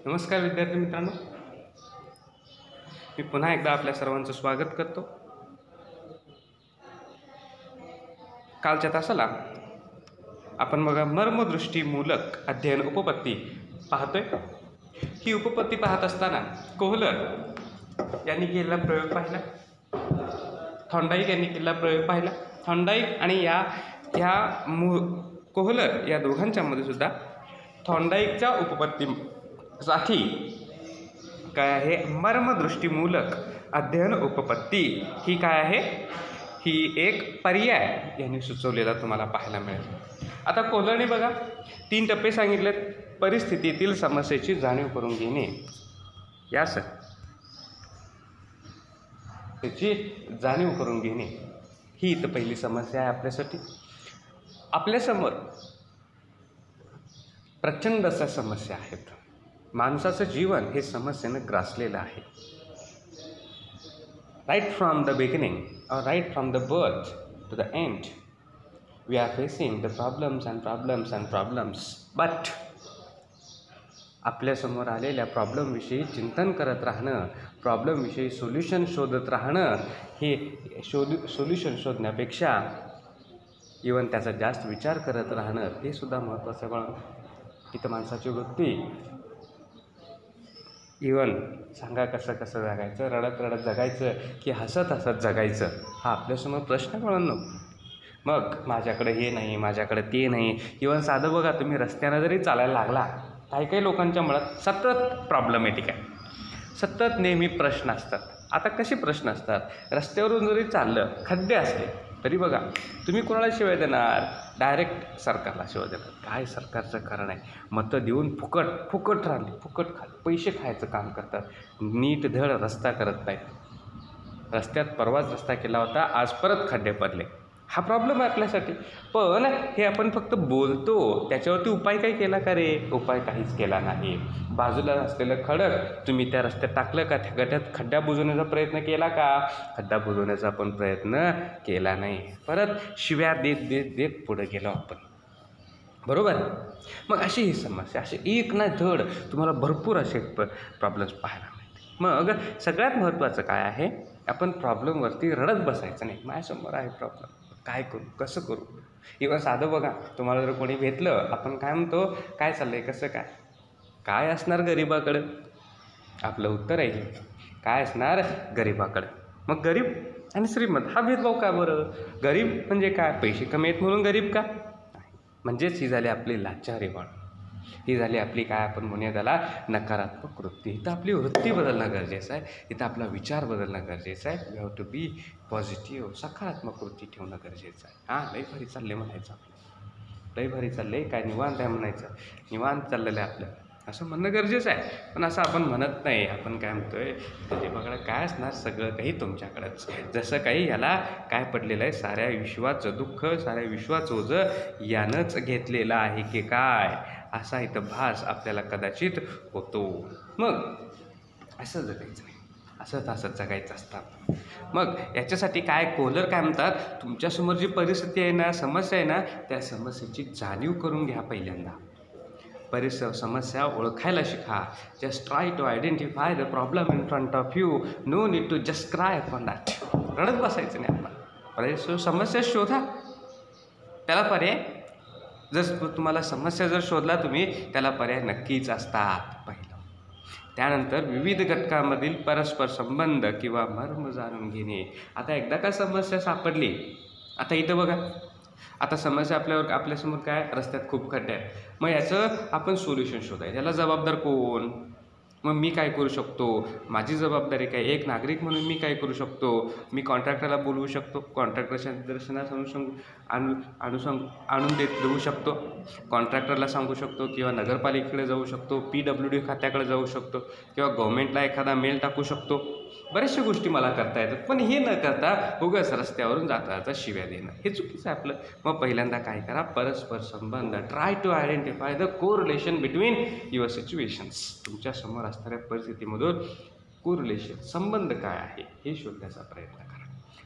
नमस्कार विद्यार्थी मित्रांनो, मी पुन्हा एकदा आपल्या सर्वांचं स्वागत करतो. कालच्या तासाला आपण बघा मर्मदृष्टीमूलक अध्ययन उपपत्ती पाहतोय. ही उपपत्ती पाहत असताना कोहलर यांनी केलेला प्रयोग पाहिला, थॉर्नडाईक यांनी केलेला प्रयोग पाहिला. थॉर्नडाईक आणि कोहलर या दोघांच्या मध्ये सुद्धा थॉर्नडाईकच्या उपपत्तीसाठी काय आहे, मर्मदृष्टीमूलक अध्ययन उपपत्ती ही काय आहे, ही एक पर्याय यांनी सुचवलेला तुम्हाला पाहायला मिळेल. आता कोहलरने बघा 3 टप्पे सांगितलेत. परिस्थितीतील समस्येची जाणीव करून घेणे, यास त्याची जाणीव करून घेणे ही इथं पहिली समस्या आहे आपल्यासाठी. आपल्यासमोर प्रचंड अशा समस्या आहेत. माणसाचं जीवन हे समस्येनं ग्रासलेलं आहे. Right from the beginning or right from the birth to the end, we are facing the problems and problems and problems. But आपल्यासमोर आलेल्या प्रॉब्लेमविषयी चिंतन करत राहणं, प्रॉब्लेमविषयी सोल्युशन शोधत राहणं, हे सोल्युशन शोधण्यापेक्षा इवन त्याचा जास्त विचार करत राहणं हे सुद्धा महत्त्वाचं. पण इथं माणसाची वृत्ती इवन सांगा कसं जगायचं, रडत रडत जगायचं की हसत हसत जगायचं, हा आपल्यासमोर प्रश्न कळून. मग माझ्याकडे हे नाही, माझ्याकडे ते नाही. इवन साधं बघा, तुम्ही रस्त्यानं जरी चालायला लागला, काही लोकांच्या मनात सतत प्रॉब्लेमॅटिक आहे, सतत नेहमी प्रश्न असतात. आता कसे प्रश्न असतात, रस्त्यावरून जरी चाललं, खड्डे असले तरी बघा, तुम्ही कोणाला शिवाय देणार, डायरेक्ट सरकारला शिवाय देणार. काय सरकारचं कारण आहे, मतं देऊन फुकट राहिले, फुकट पैसे खायचं काम करतात, नीट धड रस्ता करत नाहीत. रस्त्यात परवाच रस्ता केला होता, आज परत खड्डे पडले. हा प्रॉब्लेम आहे आपल्यासाठी. पण हे आपण फक्त बोलतो, त्याच्यावरती उपाय काही केला का रे? उपाय काहीच केला नाही. बाजूला असलेलं खडक तुम्ही त्या रस्त्यात टाकलं का? त्या गटात खड्डा बुजवण्याचा प्रयत्न केला का? खड्डा बुजवण्याचा पण प्रयत्न केला नाही. परत शिव्या देत पुढे गेलो आपण, बरोबर. मग अशी ही समस्या, असे एक ना धड तुम्हाला भरपूर असे प्रॉब्लेम्स पाहायला मिळते. मग सगळ्यात महत्त्वाचं काय आहे, आपण प्रॉब्लेमवरती रडत बसायचं नाही. माझ्यासमोर आहे प्रॉब्लेम, काय करू, कसं करू. इव्हन साधं बघा, तुम्हाला जर कोणी भेटलं, आपण काय म्हणतो, काय चाललंय, कसं काय असणार गरिबाकडं? आपलं उत्तर आहे काय असणार गरिबाकडं. मग गरीब आणि श्रीमंत हा भेदभाव का बरं? गरीब म्हणजे काय, पैसे कमी आहेत म्हणून गरीब का? म्हणजेच ही झाली आपली लाचारी वाढ, ही झाली आपली काय आपण म्हणूया त्याला नकारात्मक वृत्ती. इथं आपली वृत्ती बदलणं गरजेचं आहे, इथं आपला विचार बदलणं गरजेचं आहे. We have to be positive, सकारात्मक वृत्ती ठेवणं गरजेचं आहे. लई भारी चालले म्हणायचं आपलं, लई भारी चालले, काय निवांत आहे म्हणायचं, निवांत चाललेलं आहे आपलं, असं म्हणणं गरजेचं आहे. पण असं आपण म्हणत नाही. आपण काय म्हणतोय, त्याचे बघा काय असणार, सगळं काही तुमच्याकडंच. जसं काही याला काय पडलेलं आहे, साऱ्या विश्वाचं दुःख, साऱ्या विश्वाचं ओझं यानंच घेतलेलं आहे की काय, असा इथं भास आपल्याला कदाचित होतो. मग असं जगायचं नाही, असंच जगायचं असतं. मग याच्यासाठी काय कोहलर काय म्हणतात, तुमच्यासमोर जी परिस्थिती आहे ना, समस्या आहे ना, त्या समस्येची जाणीव करून घ्या. पहिल्यांदा समस्या ओळखायला शिका. Just try to identify the problem in front of you. No need to just cry upon that. रडत बसायचं नाही आपण. समस्या शोधा, त्याला पर्याय. जर तुम्हाला समस्या जर शोधला तुम्ही, त्याला पर्याय नक्कीच असतात पहिलं. त्यानंतर विविध घटकांमधील परस्पर संबंध किंवा मर्म जाणून घेणे. आता एकदा का समस्या सापडली, आता इथं बघा, आता समस्या आपल्यासमोर काय, रस्त्यात खूप खड्डे आहेत. मग याचं आपण सोल्युशन शोधायचं. याला जबाबदार कोण? मग मी काय करू शकतो, माझी जबाबदारी काय, एक नागरिक म्हणून मी काय करू शकतो? मी कॉन्ट्रॅक्टरला बोलवू शकतो, कॉन्ट्रॅक्टरच्या निदर्शनास आणून देऊ शकतो, कॉन्ट्रॅक्टरला सांगू शकतो, किंवा नगरपालिकेकडे जाऊ शकतो, PWD खात्याकडे जाऊ शकतो, किंवा गव्हर्नमेंटला एखादा मेल टाकू शकतो. बऱ्याचशा गोष्टी मला करता येतात. पण हे न करता उगाच रस्त्यावरून जाता शिव्या देणं हे चुकीचं आहे आपलं. मग पहिल्यांदा काय करा, परस्पर संबंध. Try to identify the correlation between your situations. तुमच्यासमोर असणाऱ्या परिस्थितीमधून कोरिलेशन, संबंध काय आहे हे शोधण्याचा प्रयत्न करा.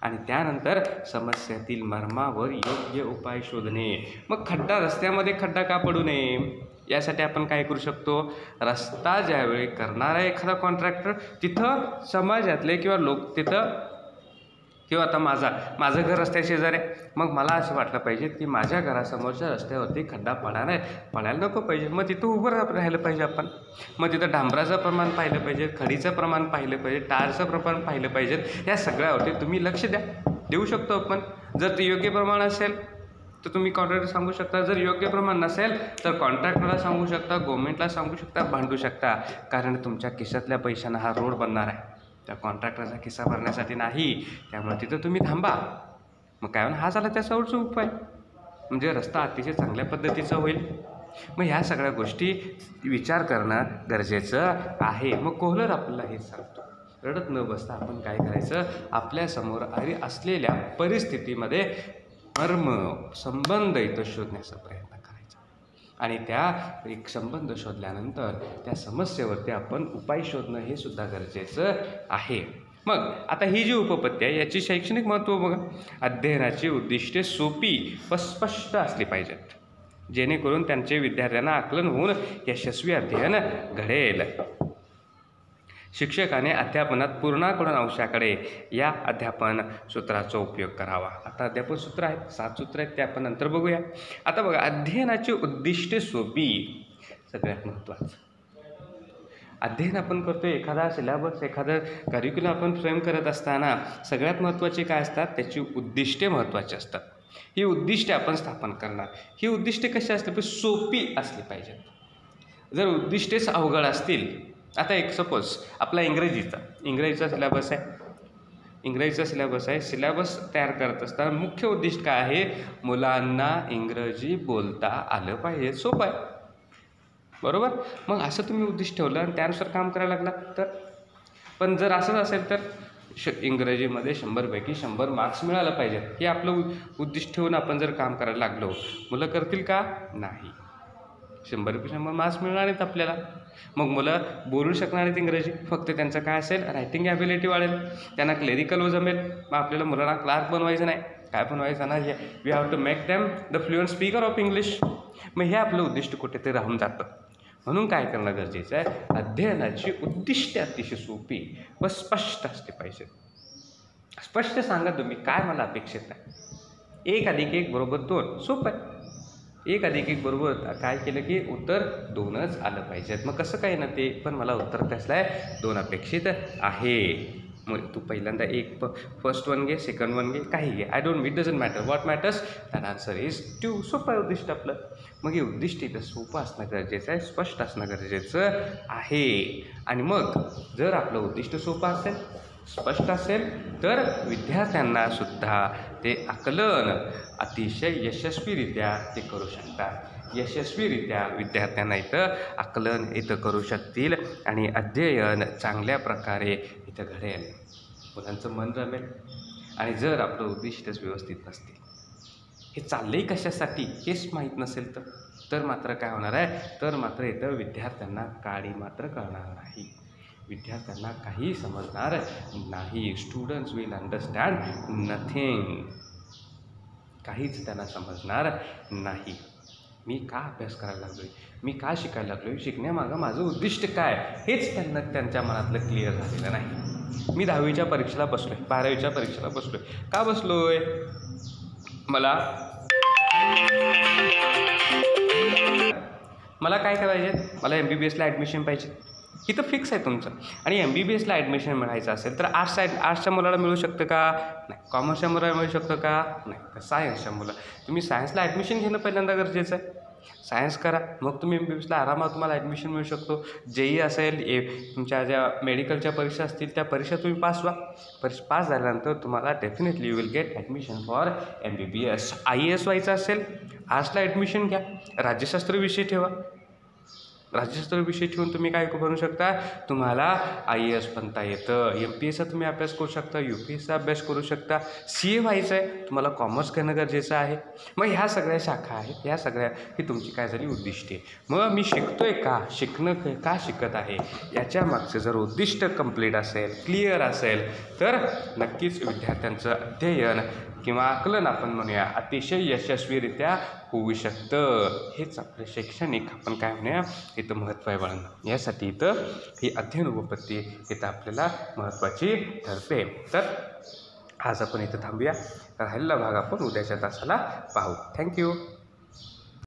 आणि त्यानंतर समस्येतील मर्मावर योग्य उपाय शोधणे. मग रस्त्यामध्ये खड्डा का पडू नये, यासाठी आपण काय करू शकतो, रस्ता ज्यावेळी करणारा एखादा कॉन्ट्रॅक्टर तिथं समाजातले किंवा लोक तिथं, किंवा आता माझं घर रस्त्या शेजारी आहे, मग मला असं वाटलं पाहिजे की माझ्या घरासमोरच्या रस्त्यावरती खड्डा पडायला नको पाहिजे, मग तिथं उभं राहिलं पाहिजे आपण. मग तिथं डांबराचं प्रमाण पाहिलं पाहिजे, खडीचं प्रमाण पाहिलं पाहिजे, टारचं प्रमाण पाहिलं पाहिजे. या सगळ्यावरती तुम्ही लक्ष देऊ शकतो आपण. जर ते योग्य प्रमाण असेल तर तुम्ही कॉन्ट्रॅक्टर सांगू शकता, जर योग्य प्रमाण नसेल तर कॉन्ट्रॅक्टरला सांगू शकता, गव्हर्नमेंटला सांगू शकता, भांडू शकता. कारण तुमच्या खिशातल्या पैशानं हा रोड बनणार आहे, त्या कॉन्ट्रॅक्टरचा खिस्सा भरण्यासाठी नाही. त्यामुळे तिथं तुम्ही थांबा. मग काय हा झाला त्या शेवटचा उपाय, म्हणजे रस्ता अतिशय चांगल्या पद्धतीचा होईल. मग ह्या सगळ्या गोष्टी विचार करणं गरजेचं आहे. मग कोहलर आपल्याला हेच सांगतो, रडत न बसता आपण काय करायचं, आपल्यासमोर असलेल्या परिस्थितीमध्ये संबंध इथं शोधण्याचा प्रयत्न करायचा आणि त्या एक संबंध शोधल्यानंतर त्या समस्येवरती आपण उपाय शोधणं हे सुद्धा गरजेचं आहे. मग आता ही जी उपपत्ती आहे याची शैक्षणिक महत्त्व बघा. अध्ययनाची उद्दिष्टे सोपी व स्पष्ट असली पाहिजेत, जेणेकरून त्यांचे विद्यार्थ्यांना आकलन होऊन यशस्वी अध्ययन घडेल. शिक्षकाने अध्यापनात पूर्णाकडून अंशाकडे या अध्यापन सूत्राचा उपयोग करावा. आता अध्यापन सूत्र आहेत, 7 सूत्र आहेत, ते आपण नंतर बघूया. आता बघा, अध्ययनाची उद्दिष्टे सोपी, सगळ्यात महत्त्वाचं. अध्ययन आपण करतो, एखादा सिलेबस, एखादं करिक्युलम आपण फ्रेम करत असताना सगळ्यात महत्त्वाचे काय असतात, त्याची उद्दिष्टे महत्त्वाची असतात. ही उद्दिष्टे आपण स्थापन करणार. ही उद्दिष्टे कशी असली पाहिजे, सोपी असली पाहिजेत. जर उद्दिष्टेच अवघड असतील, आता एक सपोज आपला इंग्रजीचा सिलेबस आहे. सिलेबस तयार करत असताना मुख्य उद्दिष्ट काय आहे, मुलांना इंग्रजी बोलता आलं पाहिजे. सोपं आहे, बरोबर. मग असं तुम्ही उद्दिष्ट ठेवलं आणि त्यानुसार काम करायला लागला तर. पण जर असंच असेल तर इंग्रजीमध्ये 100पैकी 100 मार्क्स मिळायला पाहिजेत, हे आपलं उद्दिष्ट ठेवून आपण जर काम करायला लागलो, मुलं करतील का, नाही. 100पैकी 100 मार्क्स मिळणार नाहीत आपल्याला. मग मुलं बोलू शकणार नाहीत इंग्रजी, फक्त त्यांचं काय असेल, रायटिंग ॲबिलिटी वाढेल, त्यांना क्लेरिकल जमेल. मग आपल्याला मुलांना क्लार्क बनवायचं नाही, काय बनवायचं ना, we have to make them the fluent speaker of English. मग हे आपलं उद्दिष्ट कुठेतरी राहून जातं. म्हणून काय करणं गरजेचं आहे, अध्ययनाची उद्दिष्टे अतिशय सोपी व स्पष्ट असली पाहिजे. स्पष्ट सांगा तुम्ही काय मला अपेक्षित आहे. 1 + 1 = 2, सोपं आहे. 1 + 1 बरोबर काय केलं की उत्तर 2च आलं पाहिजेत. मग कसं काय ना, ते पण मला उत्तर कसलं आहे, 2 अपेक्षित आहे. मग तू पहिल्यांदा फर्स्ट वन घे, सेकंड वन घे, काही घे, it doesn't matter. What matters, that answer is 2. सोपं आहे उद्दिष्ट आपलं. मग हे उद्दिष्ट इथं सोपं असणं गरजेचं आहे, स्पष्ट असणं गरजेचं आहे. आणि मग जर आपलं उद्दिष्ट सोपं असेल, स्पष्ट असेल, तर विद्यार्थ्यांना सुद्धा ते आकलन अतिशय यशस्वीरित्या ते करू शकतात. यशस्वीरित्या विद्यार्थ्यांना इथं आकलन करू शकतील आणि अध्ययन चांगल्या प्रकारे इथं घडेल, मुलांचं मन रमेल. आणि जर आपलं उद्दिष्टच व्यवस्थित नसतील, हे चाललंही कशासाठी हेच माहीत नसेल तर मात्र काय होणार आहे, तर मात्र इथं विद्यार्थ्यांना काडी मात्र कळणार नाही, विद्यार्थ्यांना काही समजणार नाही. स्टुडंट्स विल अंडरस्टँड नथिंग, काहीच त्यांना समजणार नाही. मी का अभ्यास करायला लागलो आहे, मी का शिकायला लागलो आहे, शिकण्यामागं माझं उद्दिष्ट काय, हेच त्यांना त्यांच्या मनातलं क्लिअर झालेलं नाही. मी 10वीच्या परीक्षेला बसलो आहे, 12वीच्या परीक्षेला बसलो आहे, का बसलो आहे, मला काय करायचे, मला MBBSला ॲडमिशन पाहिजे, इथं फिक्स आहे तुमचं. आणि MBBSला ॲडमिशन मिळायचं असेल तर आर्ट्सच्या मुलाला मिळू शकतं का, नाही. कॉमर्सच्या मुलाला मिळू शकतं का, नाही. सायन्सच्या मुलं, तुम्ही सायन्सला ॲडमिशन घेणं पहिल्यांदा गरजेचं आहे. सायन्स करा, मग तुम्ही MBBSला आरामात तुम्हाला ॲडमिशन मिळू शकतो. JEE असेल, तुमच्या ज्या मेडिकलच्या परीक्षा असतील त्या परीक्षा तुम्ही पास व्हा. पास झाल्यानंतर तुम्हाला definitely you will get admission for MBBS. IAS व्हायचं असेल, आर्ट्सला ॲडमिशन घ्या, राज्यशास्त्र विषय ठेवा. राज्यशास्त्र विषय ठेवून तुम्ही काय बनू शकता, तुम्हाला IAS बनता येतं. MPSचा तुम्ही अभ्यास करू शकता, UPSचा अभ्यास करू शकता. CA व्हायचं आहे, तुम्हाला कॉमर्स करणं गरजेचं आहे. मग ह्या सगळ्या शाखा आहेत, ह्या सगळ्या ही तुमची काय झाली उद्दिष्टे. मग मी शिकतोय का, शिकणं का शिकत आहे, याच्या मागचं जर उद्दिष्ट कंप्लीट असेल, क्लिअर असेल, तर नक्कीच विद्यार्थ्यांचं अध्ययन किंवा आकलन आपण म्हणूया अतिशय यशस्वीरित्या होऊ शकतं. हेच आपलं शैक्षणिक आपण काय म्हणूया इथं महत्त्व आहे बाळांनो. यासाठी इथं ही अध्ययन उपपत्ती इथं आपल्याला महत्त्वाची ठरते. तर आज आपण इथं थांबूया. राहिलेला भाग आपण उद्याच्या तासाला पाहू. थँक्यू.